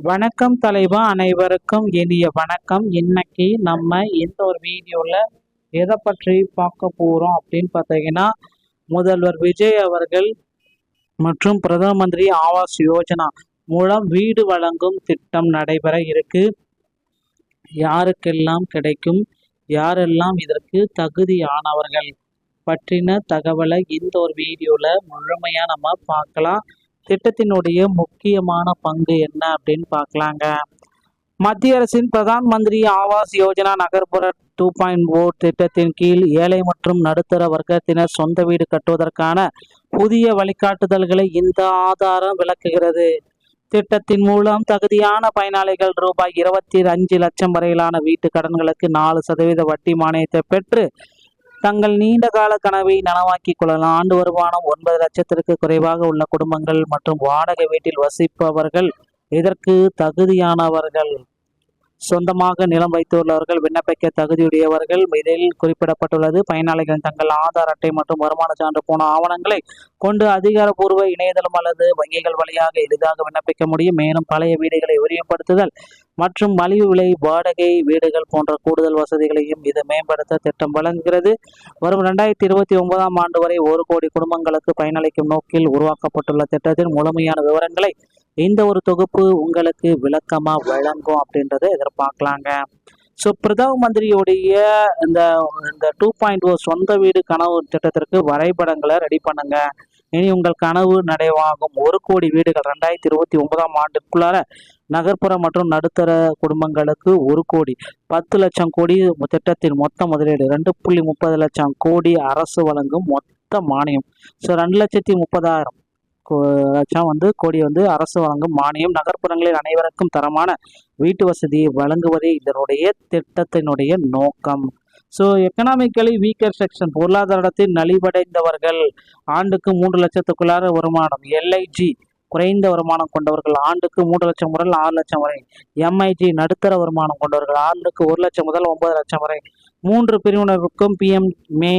வணக்கம் தலைவா, அனைவருக்கும் இனிய வணக்கம். இன்னைக்கு நம்ம இந்த ஒரு வீடியோல எதை பற்றி பார்க்க போறோம் அப்படின்னு பார்த்தீங்கன்னா, முதல்வர் விஜய் அவர்கள் மற்றும் பிரதம மந்திரி ஆவாஸ் யோஜனா மூலம் வீடு வழங்கும் திட்டம் நடைபெற இருக்கு. யாருக்கெல்லாம் கிடைக்கும், யாரெல்லாம் இதற்கு தகுதியானவர்கள் பற்றின தகவலை இந்த ஒரு வீடியோல முழுமையா நம்ம பார்க்கலாம். திட்டத்தினுடைய முக்கியமான பங்கு என்ன அப்படின்னு பார்க்கலாங்க. மத்திய அரசின் பிரதான் மந்திரி ஆவாஸ் யோஜனா நகர்ப்புற 2.0 திட்டத்தின் கீழ் ஏழை மற்றும் நடுத்தர வர்க்கத்தினர் சொந்த வீடு கட்டுவதற்கான புதிய வழிகாட்டுதல்களை இந்த ஆதாரம் விளக்குகிறது. திட்டத்தின் மூலம் தகுதியான பயனாளிகள் ரூபாய் 25 லட்சம் வரையிலான வீட்டு கடன்களுக்கு 4% வட்டி மானியத்தை பெற்று தங்கள் நீண்ட கால கனவை நனவாக்கிக் கொள்ளலாம். ஆண்டு வருமானம் 9 லட்சத்திற்கு குறைவாக உள்ள குடும்பங்கள் மற்றும் வாடகை வீட்டில் வசிப்பவர்கள் இதற்கு தகுதியானவர்கள். சொந்தமாக நிலம் வைத்துள்ளவர்கள் விண்ணப்பிக்க தகுதியுடையவர்கள். இதில் குறிப்பிடப்பட்டுள்ளது, பயனாளிகள் தங்கள் ஆதார் அட்டை மற்றும் வருமான சான்று போன ஆவணங்களை கொண்டு அதிகாரப்பூர்வ இணையதளம் அல்லது வங்கிகள் வழியாக எளிதாக விண்ணப்பிக்க முடியும். மேலும் பழைய வீடுகளை விரிவுபடுத்துதல் மற்றும் மலிவு விலை வாடகை வீடுகள் போன்ற கூடுதல் வசதிகளையும் இது மேம்படுத்த திட்டம் வழங்குகிறது. வரும் 2029ஆம் ஆண்டு வரை 1 கோடி குடும்பங்களுக்கு பயனளிக்கும் நோக்கில் உருவாக்கப்பட்டுள்ள திட்டத்தின் முழுமையான விவரங்களை இந்த ஒரு தொகுப்பு உங்களுக்கு விளக்கமா வழங்கும் அப்படின்றத எதிர்பார்க்கலாங்க. ஸோ பிரதம மந்திரியுடைய இந்த 2.0 சொந்த வீடு கனவு திட்டத்திற்கு வரைபடங்களை ரெடி பண்ணுங்க. இனி உங்கள் கனவு நடைவாகும். 1 கோடி வீடுகள் 2029ஆம் ஆண்டுக்குள்ளார நகர்ப்புற மற்றும் நடுத்தர குடும்பங்களுக்கு 1 கோடி 10 லட்சம் கோடி திட்டத்தின் மொத்த முதலீடு 2.30 லட்சம் கோடி அரசு வழங்கும் மொத்த மானியம். ஸோ 2,30,000 லட்சம் கோடி அரசு வழங்கும் மானியம். நகர்ப்புறங்களில் அனைவருக்கும் தரமான வீட்டு வசதியை வழங்குவதே இதனுடைய திட்டத்தினுடைய நோக்கம். ஸோ எக்கனாமிக்கலி வீக்கர் செக்ஷன், பொருளாதாரத்தில் நலிவடைந்தவர்கள் ஆண்டுக்கு 3 லட்சத்துக்குள்ளார வருமானம். எல்ஐஜி குறைந்த வருமானம் கொண்டவர்கள் ஆண்டுக்கு 3 லட்சம் முதல் 6 லட்சம் வரை. எம்ஐஜி நடுத்தர வருமானம் கொண்டவர்கள் ஆண்டுக்கு 1 லட்சம் முதல் 9 லட்சம் வரை. 3 பிரிவினருக்கும் PMMA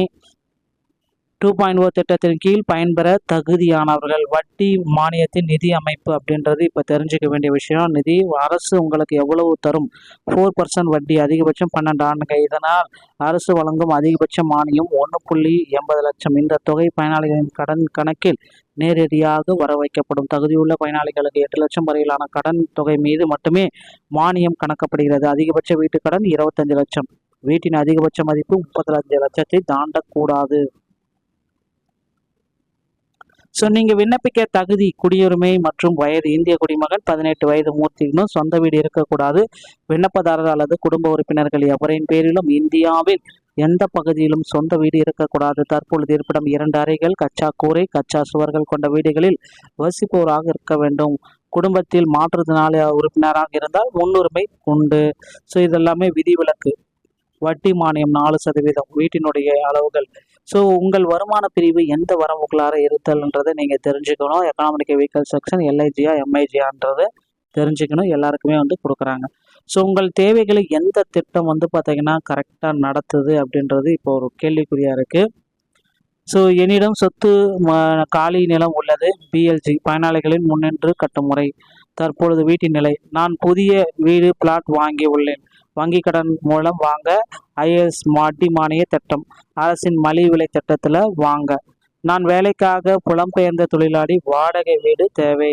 2.0 திட்டத்தின் கீழ் பயன்பெற தகுதியானவர்கள். வட்டி மானியத்தின் நிதி அமைப்பு அப்படின்றது இப்போ தெரிஞ்சுக்க வேண்டிய விஷயம். நிதி அரசு உங்களுக்கு எவ்வளவு தரும்? 4% வட்டி, அதிகபட்சம் 12 ஆண்டுகள். இதனால் அரசு வழங்கும் அதிகபட்ச மானியம் 1.80 லட்சம். இந்த தொகை பயனாளிகளின் கடன் கணக்கில் நேரடியாக வர வைக்கப்படும். தகுதியுள்ள பயனாளிகளுக்கு 8 லட்சம் வரையிலான கடன் தொகை மீது மட்டுமே மானியம் கணக்கப்படுகிறது. அதிகபட்ச வீட்டு கடன் 25 லட்சம். வீட்டின் அதிகபட்ச மதிப்பு 35 லட்சத்தை தாண்டக்கூடாது. ஸோ நீங்கள் விண்ணப்பிக்க தகுதி: குடியுரிமை மற்றும் வயது: இந்திய குடிமகன், 18 வயது மூர்த்திகளும், சொந்த வீடு இருக்கக்கூடாது. விண்ணப்பதாரர் அல்லது குடும்ப உறுப்பினர்கள் எவரின் பேரிலும் இந்தியாவில் எந்த பகுதியிலும் சொந்த வீடு இருக்கக்கூடாது. தற்பொழுது இருப்பிடம் 2 அறைகள், கச்சா கூரை, கச்சா சுவர்கள் கொண்ட வீடுகளில் வசிப்பவராக இருக்க வேண்டும். குடும்பத்தில் மாற்றுத்திறனாளி உறுப்பினராக இருந்தால் முன்னுரிமை உண்டு. ஸோ இதெல்லாமே விதிவிலக்கு. வட்டி மானியம் 4%. வீட்டினுடைய அளவுகள். ஸோ உங்கள் வருமான பிரிவு எந்த வரம்புக்குள்ளார இருத்தல்ன்றதை நீங்கள் தெரிஞ்சுக்கணும். எக்கனாமிக் வீக்கர் செக்ஷன் எல்ஐஜியா எம்ஐஜியான்றதை தெரிஞ்சுக்கணும். எல்லாருக்குமே கொடுக்குறாங்க. ஸோ உங்கள் தேவைகளை எந்த திட்டம் பார்த்தீங்கன்னா கரெக்டாக நடத்துது அப்படின்றது இப்போ ஒரு கேள்விக்குறியாக இருக்குது. ஸோ என்னிடம் சொத்து காலி நிலம் உள்ளது. பிஎல்ஜி பயனாளிகளின் முன்னின்று கட்டும் முறை. தற்பொழுது வீட்டின் நிலை: நான் புதிய வீடு பிளாட் வாங்கி உள்ளேன். வங்கி கடன் மூலம் வாங்க. ஐஎஸ் வட்டி மானிய திட்டம், அரசின் மலிவு விலை திட்டத்தில் வாங்க. நான் வேலைக்காக புலம்பெயர்ந்த தொழிலாளி, வாடகை வீடு தேவை.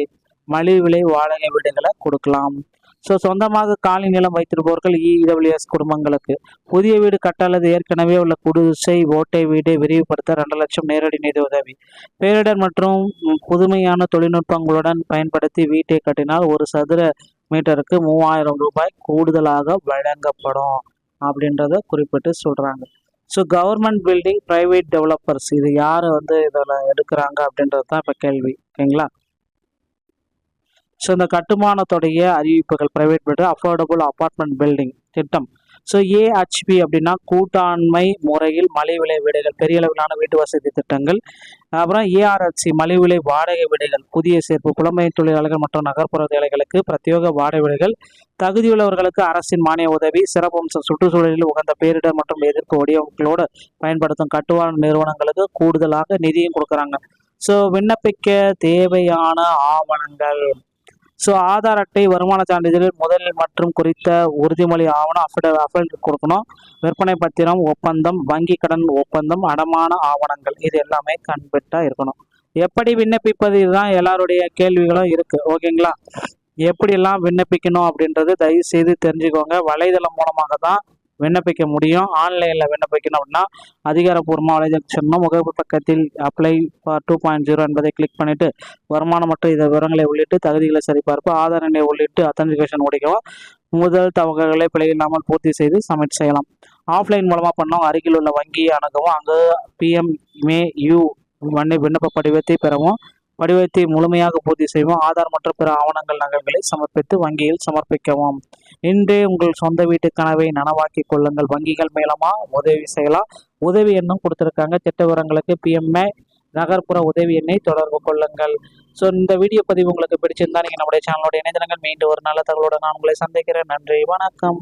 மலிவு விலை வாடகை வீடுகளை கொடுக்கலாம். ஸோ சொந்தமாக காலி நிலம் வைத்திருப்பவர்கள் இடபிள்யூஎஸ் குடும்பங்களுக்கு. புதிய வீடு கட்ட அல்லது ஏற்கனவே உள்ள குடிசை ஓட்டை வீடு விரிவுபடுத்த 2 லட்சம் நேரடி நிதி உதவி. பேரிடர் மற்றும் புதுமையான தொழில்நுட்பங்களுடன் பயன்படுத்தி வீட்டை கட்டினால் 1 சதுர மீட்டருக்கு 3000 ரூபாய் கூடுதலாக வழங்கப்படும் அப்படின்றத குறிப்பிட்டு சொல்கிறாங்க. So government building, private developers, இது யார் இதில் எடுக்கிறாங்க அப்படின்றது தான் இப்போ கேள்வி. ஓகேங்களா? ஸோ இந்த கட்டுமானத்துடைய அறிவிப்புகள்: private building, affordable apartment building திட்டம். ஸோ ஏஹெச்பி அப்படின்னா கூட்டாண்மை முறையில் மலிவு விலை வீடுகள், பெரிய அளவிலான வீட்டு வசதி திட்டங்கள். அப்புறம் ஏஆர்எல்சி மலிவு விலை வாடகை வீடுகள், புதிய சேர்ப்பு, புலம்பெயர் தொழிலாளர்கள் மற்றும் நகர்ப்புற வேலைகளுக்கு பிரத்யேக வாடகை வீடுகள். தகுதியுள்ளவர்களுக்கு அரசின் மானிய உதவி. சிறப்பம்சம்: சுற்றுச்சூழலில் உகந்த பேரிடர் மற்றும் எதிர்ப்பு வடிவங்களோடு பயன்படுத்தும் கட்டுமான நிறுவனங்களுக்கு கூடுதலாக நிதியும் கொடுக்குறாங்க. ஸோ விண்ணப்பிக்க தேவையான ஆவணங்கள்: ஸோ ஆதார் அட்டை, வருமான சான்றிதழ், முதல் மற்றும் குறித்த உறுதிமொழி ஆவணம், அஃபிடவிட் கொடுக்கணும். விற்பனை பத்திரம், ஒப்பந்தம், வங்கி கடன் ஒப்பந்தம், அடமான ஆவணங்கள் இது எல்லாமே கண்பிட்டாக இருக்கணும். எப்படி விண்ணப்பிப்பது, இதுதான் எல்லாருடைய கேள்விகளும் இருக்குது. ஓகேங்களா? எப்படியெல்லாம் விண்ணப்பிக்கணும் அப்படின்றது தயவு செய்து தெரிஞ்சுக்கோங்க. வலைதளம் மூலமாக தான் விண்ணப்பிக்க முடியும். ஆன்லைனில் விண்ணப்பிக்கணும் அப்படின்னா அதிகாரப்பூர்வமாக வலைதளம் சொன்னோம். முகப்பு பக்கத்தில் அப்ளை ஃபார் 2.0 என்பதை கிளிக் பண்ணிவிட்டு வருமானம் மற்றும் இதை விவரங்களை உள்ளிட்டு தகுதிகளை சரிபார்ப்பு, ஆதார் எண்ணை உள்ளிட்டு அத்தன்டிகேஷன் முடிக்கவும் முதல் தகவல்களை பிழை இல்லாமல் பூர்த்தி செய்து சப்மிட் செய்யலாம். ஆஃப்லைன் மூலமாக பண்ணோம். அருகில் உள்ள வங்கியை அணுகவும் அங்கு PMMAU விண்ணப்ப படிவத்தை பெறவும் படிவத்தை முழுமையாக பூர்த்தி செய்வோம். ஆதார் மற்றும் பிற ஆவணங்கள் நகல்களை சமர்ப்பித்து வங்கியில் சமர்ப்பிக்கவும். இன்றே உங்கள் சொந்த வீட்டு கனவை நனவாக்கி கொள்ளுங்கள். வங்கிகள் மூலமா உதவி செய்யலாம். உதவி எண்ணும் கொடுத்துருக்காங்க. திட்ட விவரங்களுக்கு PMA நகர்ப்புற உதவி எண்ணை தொடர்பு கொள்ளுங்கள். ஸோ இந்த வீடியோ பதிவு உங்களுக்கு பிடிச்சிருந்தா நீங்கள் நம்முடைய சேனலோட இணையதளங்கள் மீண்டும் ஒரு நல்ல தகவலோட நான் உங்களை சந்திக்கிறேன். நன்றி, வணக்கம்.